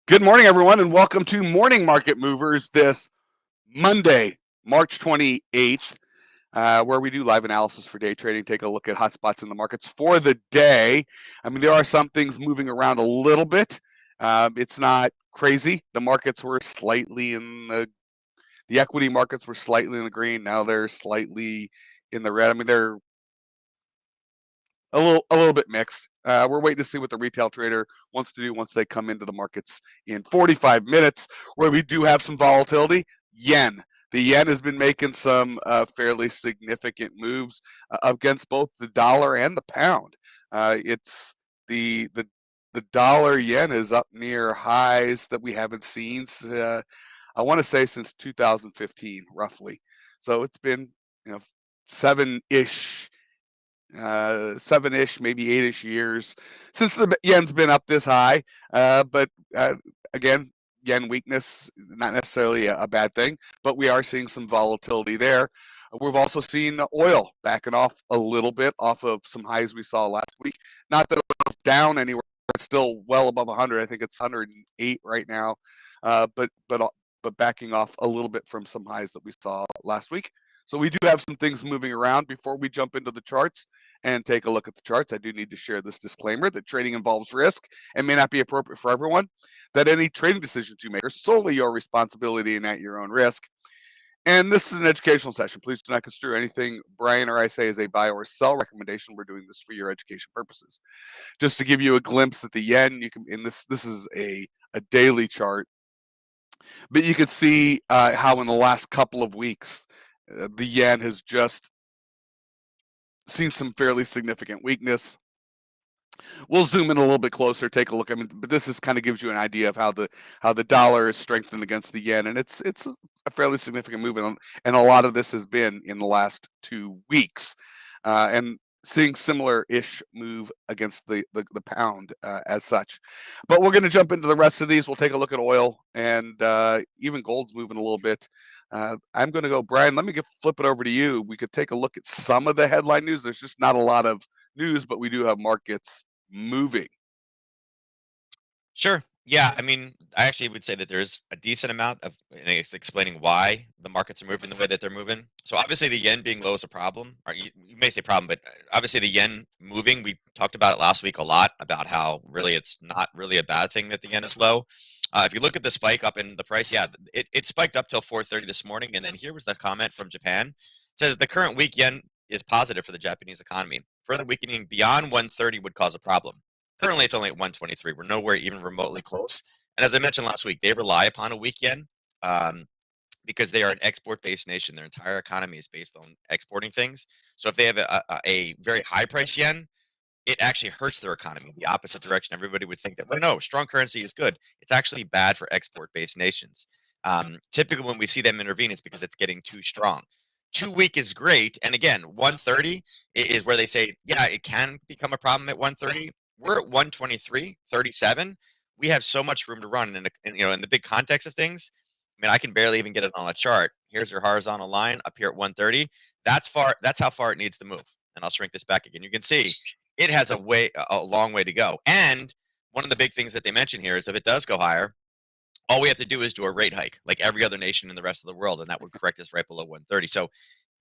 Good morning, everyone, and welcome to Morning Market Movers this Monday, March 28th, where we do live analysis for day trading, take a look at hotspots in the markets for the day. I mean, there are some things moving around a little bit. It's not crazy. The markets were slightly in the equity markets were slightly in the green. Now they're slightly in the red. I mean, they're a little bit mixed. We're waiting to see what the retail trader wants to do once they come into the markets in 45 minutes, where we do have some volatility. Yen. The yen has been making some fairly significant moves against both the dollar and the pound. It's the dollar yen is up near highs that we haven't seen. I want to say since 2015, roughly. So it's been, you know, seven-ish seven-ish, maybe eight-ish years since the yen's been up this high. But again, yen weakness, not necessarily a bad thing, but we are seeing some volatility there. We've also seen oil backing off a little bit off of some highs we saw last week. Not that it was down anywhere, it's still well above 100. I think it's 108 right now, but backing off a little bit from some highs that we saw last week. So we do have some things moving around. Before we jump into the charts and take a look at the charts, I do need to share this disclaimer that trading involves risk and may not be appropriate for everyone, that any trading decisions you make are solely your responsibility and at your own risk. And this is an educational session. Please do not construe anything Brian or I say as a buy or sell recommendation. We're doing this for your education purposes. Just to give you a glimpse at the yen, you can, in this is a daily chart, but you can see how in the last couple of weeks, the yen has just seen some fairly significant weakness. We'll zoom in a little bit closer, take a look. I mean, but this is kind of gives you an idea of how the dollar is strengthened against the yen, and it's a fairly significant movement, and a lot of this has been in the last 2 weeks, and seeing similar-ish move against the pound as such. But we're going to jump into the rest of these. We'll take a look at oil, and even gold's moving a little bit. I'm going to go, Brian. Let me flip it over to you. We could take a look at some of the headline news. There's just not a lot of news, but we do have markets moving. Sure. Yeah. I mean, I actually would say that there's a decent amount of and it's explaining why the markets are moving the way that they're moving. So obviously the yen being low is a problem, or you may say problem, but obviously the yen moving, we talked about it last week a lot about how really it's not really a bad thing that the yen is low. If you look at the spike up in the price, yeah, it spiked up till 4:30 this morning. And then here was the comment from Japan. It says the current weak yen is positive for the Japanese economy. Further weakening beyond 130 would cause a problem. Currently, it's only at 123. We're nowhere even remotely close. And as I mentioned last week, they rely upon a weak yen um, because they are an export-based nation. Their entire economy is based on exporting things. So if they have a very high-price yen, it actually hurts their economy in the opposite direction. Everybody would think that, well, no, strong currency is good. It's actually bad for export-based nations. Typically, when we see them intervene, it's because it's getting too strong. Too weak is great. And again, 130 is where they say, yeah, it can become a problem at 130. We're at 123.37. We have so much room to run. And in the big context of things, I mean, I can barely even get it on a chart. Here's your horizontal line up here at 130. That's far. That's how far it needs to move. And I'll shrink this back again. You can see it has a long way to go. And one of the big things that they mention here is if it does go higher, all we have to do is do a rate hike like every other nation in the rest of the world, and that would correct us right below 130. So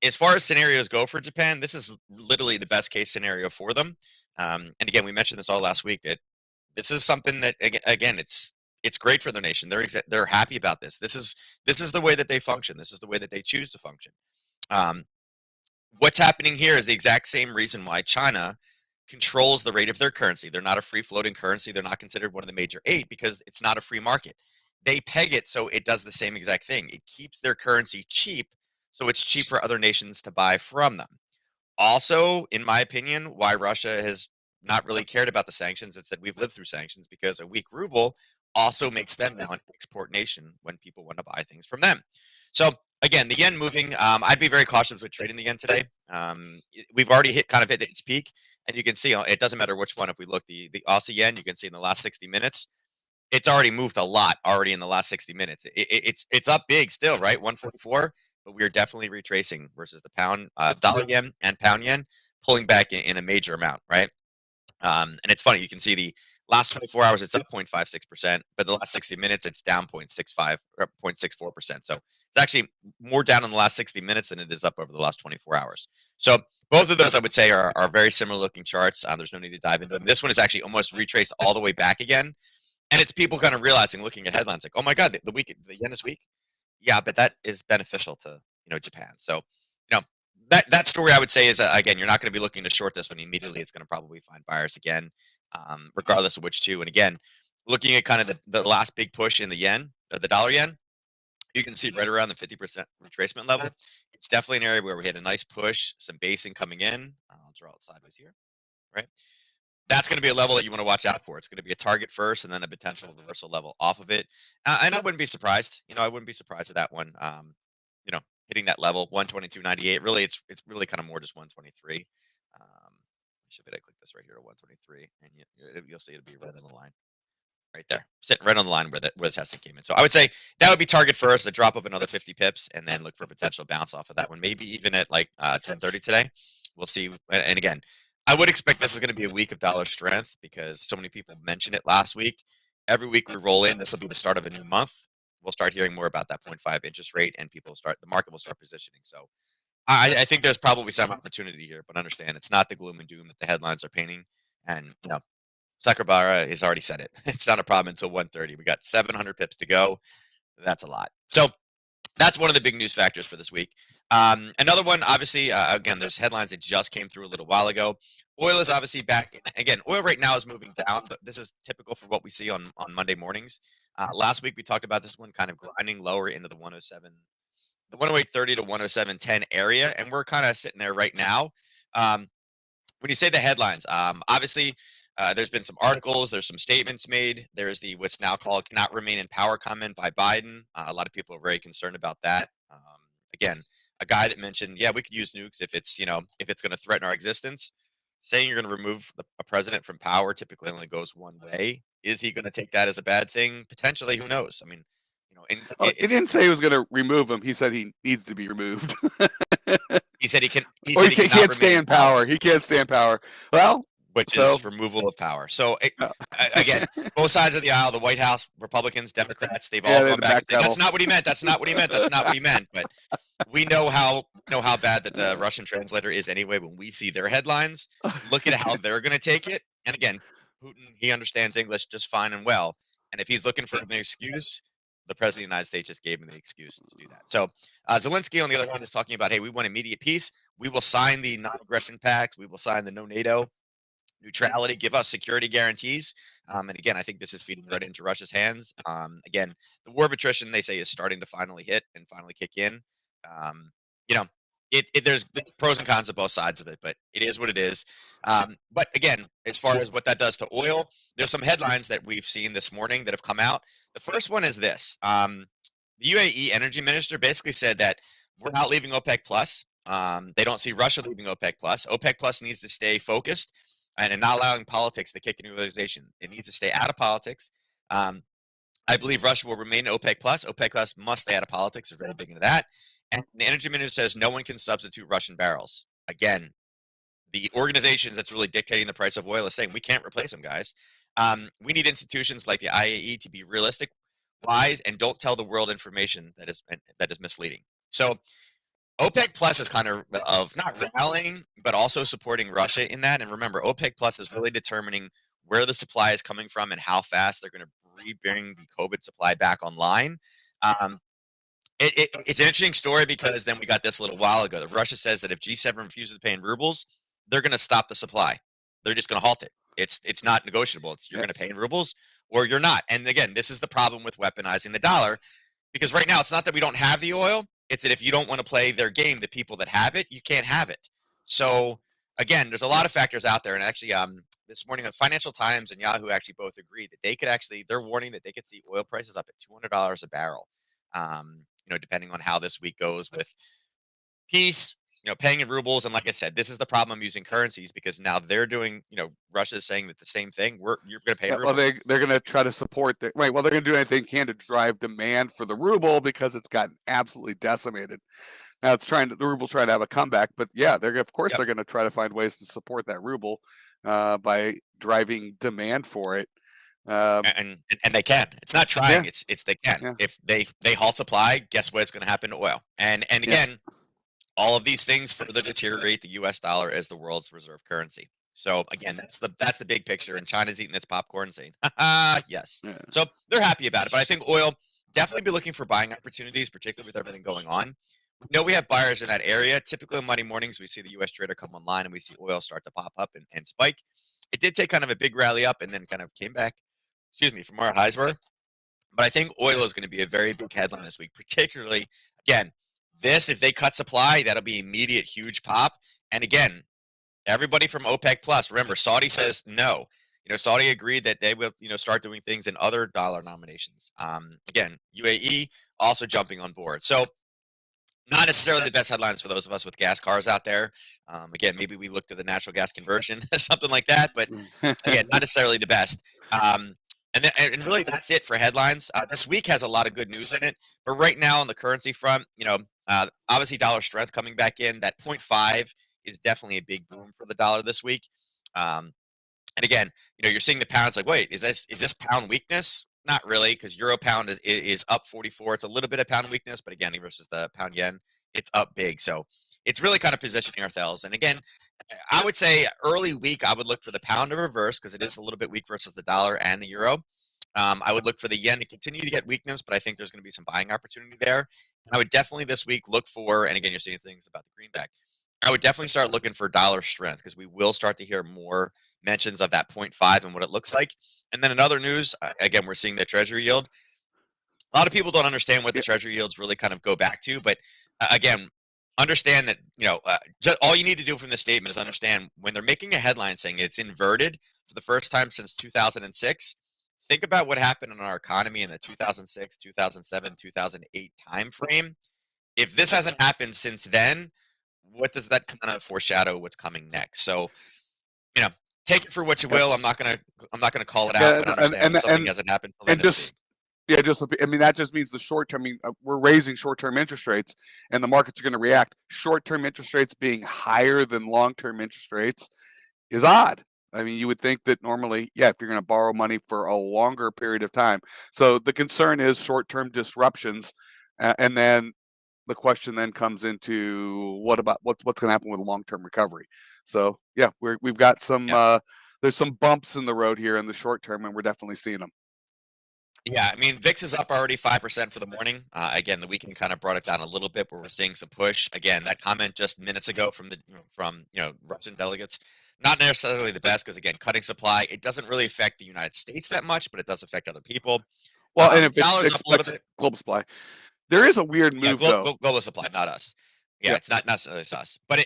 as far as scenarios go for Japan, this is literally the best case scenario for them. And again, we mentioned this all last week that this is something that again, it's great for their nation. They're happy about this. This is the way that they function. This is the way that they choose to function. Um, what's happening here is the exact same reason why China controls the rate of their currency. They're not a free floating currency. They're not considered one of the major eight because it's not a free market. They peg it so it does the same exact thing. It keeps their currency cheap, so it's cheap for other nations to buy from them. Also, in my opinion, why Russia has not really cared about the sanctions and said we've lived through sanctions because a weak ruble also makes them now an export nation when people want to buy things from them. So again, the yen moving, I'd be very cautious with trading the yen today. We've already hit its peak, and you can see it doesn't matter which one. If we look the Aussie yen, you can see in the last 60 minutes, it's already moved a lot already in the last 60 minutes. It's up big still, right? 144, but we are definitely retracing versus the pound, dollar yen and pound yen pulling back in a major amount, right? And it's funny, you can see Last 24 hours, it's up 0.56%, but the last 60 minutes, it's down 0.65 or 0.64%. So it's actually more down in the last 60 minutes than it is up over the last 24 hours. So both of those, I would say, are very similar looking charts. There's no need to dive into them. This one is actually almost retraced all the way back again. And it's people kind of realizing, looking at headlines, like, oh my God, the yen is weak. Yeah, but that is beneficial to Japan. So that story, I would say, is again, you're not going to be looking to short this one immediately. It's going to probably find buyers again, regardless of which two. And again, looking at kind of the last big push in the yen, the dollar yen, you can see right around the 50% retracement level. It's definitely an area where we had a nice push, some basing coming in. I'll draw it sideways here, right? That's going to be a level that you want to watch out for. It's going to be a target first, and then a potential reversal level off of it. And I wouldn't be surprised. I wouldn't be surprised with that one. Hitting that level 122.98. Really, it's really kind of more just 123. Should I click this right here to 123, and you'll see it'll be right on the line. Right there, sitting right on the line where the testing came in. So I would say that would be target first, a drop of another 50 pips, and then look for a potential bounce off of that one. Maybe even at like 10:30 today. We'll see. And again, I would expect this is going to be a week of dollar strength because so many people mentioned it last week. Every week we roll in, this will be the start of a new month. We'll start hearing more about that 0.5 interest rate, and the market will start positioning. So I think there's probably some opportunity here, but understand it's not the gloom and doom that the headlines are painting. And Sakurabara has already said it. It's not a problem until 1:30. We got 700 pips to go. That's a lot. So that's one of the big news factors for this week. Another one, obviously, again, there's headlines that just came through a little while ago. Oil is obviously back. Again, oil right now is moving down, but this is typical for what we see on Monday mornings. Last week, we talked about this one kind of grinding lower into the 107, the 108.30 to 107.10 area, and we're kind of sitting there right now. When you say the headlines, obviously, there's been some articles, there's some statements made. There's the what's now called "cannot remain in power" comment by Biden. A lot of people are very concerned about that. Again, a guy that mentioned, yeah, we could use nukes if it's going to threaten our existence. Saying you're going to remove a president from power typically only goes one way. Is he going to take that as a bad thing? Potentially, who knows? I mean, he didn't say he was going to remove him. He said he needs to be removed. He said he can. He Or said he can't stay in power. He can't stay in power. Well, which is removal of power. So again, both sides of the aisle, the White House, Republicans, Democrats, they've all gone back. That's not what he meant. That's not what he meant. That's not what he meant. But we know how bad that the Russian translator is anyway. When we see their headlines, look at how they're going to take it. And again, Putin, he understands English just fine and well. And if he's looking for an excuse, the president of the United States just gave him the excuse to do that. So Zelensky, on the other hand, is talking about, hey, we want immediate peace. We will sign the non-aggression pact. We will sign the no NATO neutrality, give us security guarantees. And again, I think this is feeding right into Russia's hands. Again, the war of attrition, they say, is starting to finally hit and finally kick in. There's pros and cons of both sides of it, but it is what it is. But again, as far as what that does to oil, there's some headlines that we've seen this morning that have come out. The first one is this. The UAE energy minister basically said that we're not leaving OPEC plus. They don't see Russia leaving OPEC plus. OPEC plus needs to stay focused and not allowing politics to kick in utilization. It needs to stay out of politics. I believe Russia will remain OPEC plus. OPEC plus must stay out of politics. They're very big into that. And the energy minister says no one can substitute Russian barrels. Again, the organizations that's really dictating the price of oil is saying we can't replace them, guys. We need institutions like the IAE to be realistic, wise, and don't tell the world information that is misleading. So OPEC Plus is kind of not rallying, but also supporting Russia in that. And remember, OPEC Plus is really determining where the supply is coming from and how fast they're going to bring the COVID supply back online. It's an interesting story because then we got this a little while ago. That Russia says that if G7 refuses to pay in rubles, they're going to stop the supply. They're just going to halt it. It's not negotiable. You're going to pay in rubles or you're not. And again, this is the problem with weaponizing the dollar, because right now it's not that we don't have the oil. It's that if you don't want to play their game, the people that have it, you can't have it. So again, there's a lot of factors out there. And actually, this morning on Financial Times and Yahoo actually both agreed that they're warning that they could see oil prices up at $200 a barrel. Depending on how this week goes with peace, paying in rubles. And like I said, this is the problem using currencies, because now they're doing, Russia's saying that the same thing. You're going to pay in rubles. Well, they're going to try to support that. Right. Well, they're going to do anything they can to drive demand for the ruble because it's gotten absolutely decimated. Now the ruble's trying to have a comeback, but yeah, they're going to try to find ways to support that ruble by driving demand for it. Um, And they can. It's not yeah, trying. It's they can. yeah, If they halt supply, guess what? It's going to happen to oil. And yeah. again, all of these things further deteriorate the U.S. dollar as the world's reserve currency. So again, that's the big picture. And China's eating its popcorn, saying, "Ha yes." Yeah. So they're happy about it. But I think oil definitely be looking for buying opportunities, particularly with everything going on. We know we have buyers in that area. Typically on Monday mornings, we see the U.S. trader come online and we see oil start to pop up and spike. It did take kind of a big rally up and then kind of came back. Excuse me, from where our highs were. But I think oil is going to be a very big headline this week, particularly, again, if they cut supply, that'll be immediate huge pop. And again, everybody from OPEC Plus, remember, Saudi says no. Saudi agreed that they will, start doing things in other dollar nominations. Again, UAE also jumping on board. So not necessarily the best headlines for those of us with gas cars out there. Again, maybe we looked at the natural gas conversion, something like that. But again, not necessarily the best. Um, and really, that's it for headlines. This week has a lot of good news in it, but right now on the currency front, obviously dollar strength coming back in. That point 0.5 is definitely a big boom for the dollar this week. Um, and again, you're seeing the pound. It's like, wait, is this pound weakness? Not really, because euro pound is up 44. It's a little bit of pound weakness, but again, versus the pound yen, it's up big. So it's really kind of positioning ourselves. And again, I would say early week, I would look for the pound to reverse because it is a little bit weak versus the dollar and the euro. I would look for the yen to continue to get weakness, but I think there's going to be some buying opportunity there. And I would definitely this week look for, and again, you're seeing things about the greenback. I would definitely start looking for dollar strength because we will start to hear more mentions of that point 0.5 and what it looks like. And then in other news, again, we're seeing the Treasury yield. A lot of people don't understand what the Yeah. Treasury yields really kind of go back to, but again, understand that all you need to do from this statement is understand when they're making a headline saying it's inverted for the first time since 2006. Think about what happened in our economy in the 2006, 2007, 2008 time frame. If this hasn't happened since then, what does that kind of foreshadow what's coming next? So, you know, take it for what you Yep. will. I'm not gonna call it out, Yeah, but understand when something hasn't happened, then and it's big. just yeah, just I mean that just means the short term. I mean, we're raising short term interest rates, and the markets are going to react. Short term interest rates being higher than long term interest rates is odd. I mean, you would think that normally, yeah, if you're going to borrow money for a longer period of time. So the concern is short term disruptions, and then the question then comes into what's going to happen with long term recovery. So yeah, we've got some. Yep. There's some bumps in the road here in the short term, and we're definitely seeing them. Yeah, I mean, VIX is up already 5% for the morning. Again, the weekend kind of brought it down a little bit, but we're seeing some push. Again, that comment just minutes ago from Russian delegates, not necessarily the best because again, cutting supply, it doesn't really affect the United States that much, but it does affect other people. Well, and if it Dollar's up a little expects bit. global supply, there is a weird Yeah, move though. global supply, not us. Yeah, Yep. it's not necessarily us. What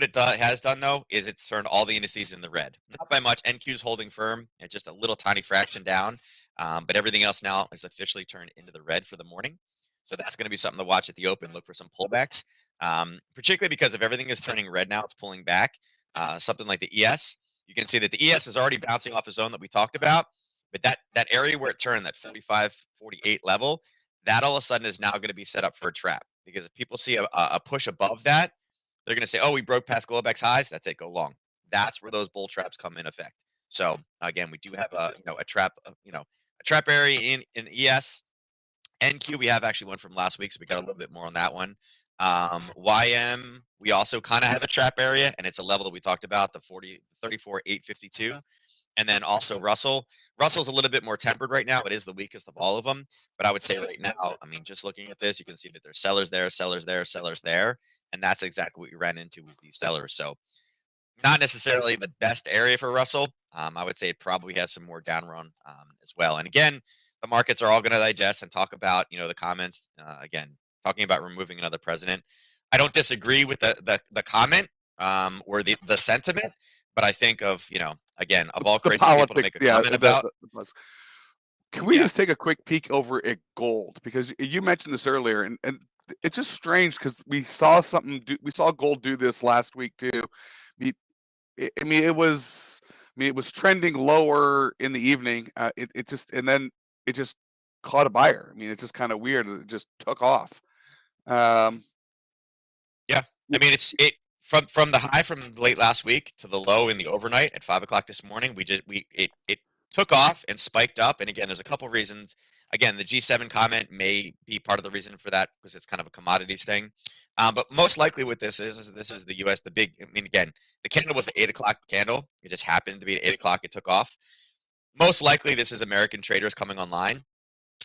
it has done though is it's turned all the indices in the red. Not by much. NQ's holding firm at just a little tiny fraction down, but everything else now is officially turned into the red for the morning. So that's going to be something to watch at the open. Look for some pullbacks, particularly because if everything is turning red now, it's pulling back. Something like the ES, you can see that the ES is already bouncing off a zone that we talked about, but that area where it turned, that 45, 48 level, that all of a sudden is now going to be set up for a trap because if people see a push above that, they're going to say, "Oh, we broke past Globex highs. That's it. Go long." That's where those bull traps come in effect. So again, we do have a trap, a trap area in ES. NQ, we have actually one from last week, so we got a little bit more on that one. YM, we also kind of have a trap area, and it's a level that we talked about, the 34,852. And then also Russell's a little bit more tempered right now. It is the weakest of all of them. But I would say right now, I mean, just looking at this, you can see that there's sellers there, sellers there, sellers there. And that's exactly what we ran into with these sellers. So not necessarily the best area for Russell. I would say it probably has some more down run as well. And again, the markets are all going to digest and talk about, the comments. Again, talking about removing another president. I don't disagree with the comment or the sentiment, but I think again, of all The crazy people to politics, make a yeah. comment about. Can we Yeah. just take a quick peek over at gold because you mentioned this earlier, and it's just strange because we saw we saw gold do this last week too. I mean, it was trending lower in the evening. It just and then it just caught a buyer. I mean, it's just kind of weird. It just took off. Um, Yeah. I mean, it from the high from late last week to the low in the overnight at 5 o'clock this morning. We just we it took off and spiked up. And again, there's a couple reasons. Again, the G7 comment may be part of the reason for that because it's kind of a commodities thing. But most likely what this is this is the US, the big, I mean, again, the candle was the 8 o'clock candle. It just happened to be at 8 o'clock. It took off. Most likely this is American traders coming online.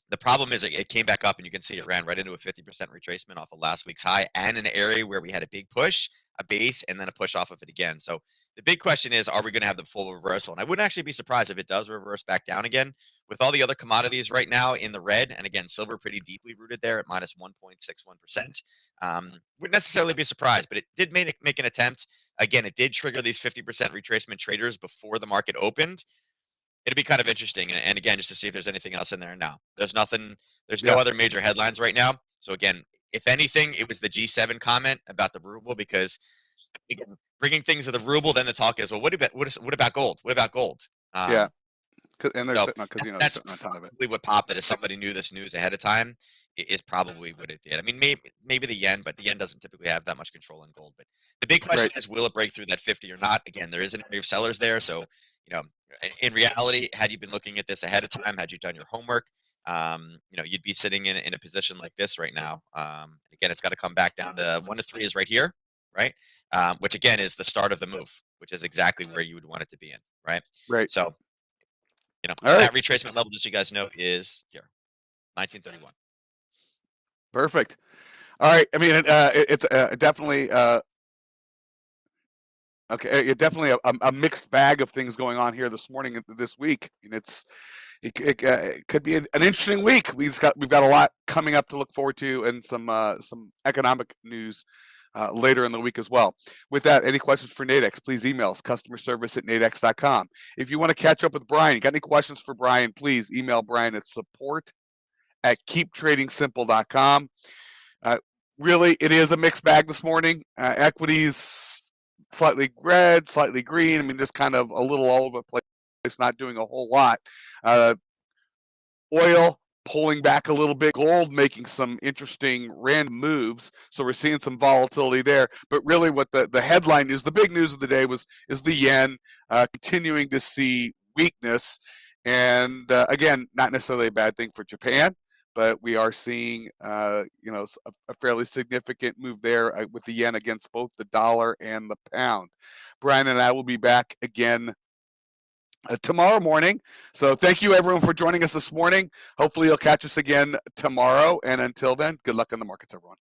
The problem is it came back up and you can see it ran right into a 50% retracement off of last week's high and an area where we had a big push, a base, and then a push off of it again. So the big question is, are we going to have the full reversal? And I wouldn't actually be surprised if it does reverse back down again with all the other commodities right now in the red. And again, silver pretty deeply rooted there at minus 1.61%. Wouldn't necessarily be surprised, but it did make an attempt. Again, it did trigger these 50% retracement traders before the market opened. It'd be kind of interesting, and again, just to see if there's anything else in there now. There's nothing. There's no other major headlines right now. So again, if anything, it was the G7 comment about the ruble because again, bringing things to the ruble, then the talk is, well, what about gold? What about gold? Yeah, and they're So sitting on because they're that's sitting on top of it. probably what popped it. If somebody knew this news ahead of time, is probably what it did. I mean, maybe the yen, but the yen doesn't typically have that much control in gold. But the big question is, will it break through that 50 or not? Again, there is an area of sellers there, so you know, in reality, had you been looking at this ahead of time, had you done your homework, you'd be sitting in a position like this right now. Again, it's got to come back down to 1 to 3 is right here, right? Which again is the start of the move, which is exactly where you would want it to be in, right? Right. So, All right. that retracement level, just so you guys know, is here, 1931. Perfect. All right. I mean, it's definitely okay. Definitely a mixed bag of things going on here this morning, this week, and it could be an interesting week. We've got a lot coming up to look forward to, and some economic news later in the week as well. With that, any questions for Nadex, please email us, customerservice@nadex.com. If you want to catch up with Brian, you got any questions for Brian, please email Brian at support@keeptradingsimple.com. Really, it is a mixed bag this morning. Equities slightly red, slightly green. I mean, just kind of a little all over the place, not doing a whole lot. Oil pulling back a little bit, gold making some interesting random moves. So we're seeing some volatility there. But really what the headline news, the big news of the day is the yen continuing to see weakness. And again, not necessarily a bad thing for Japan, but we are seeing a fairly significant move there with the yen against both the dollar and the pound. Brian and I will be back again tomorrow morning. So thank you everyone for joining us this morning. Hopefully you'll catch us again tomorrow. And until then, good luck in the markets, everyone.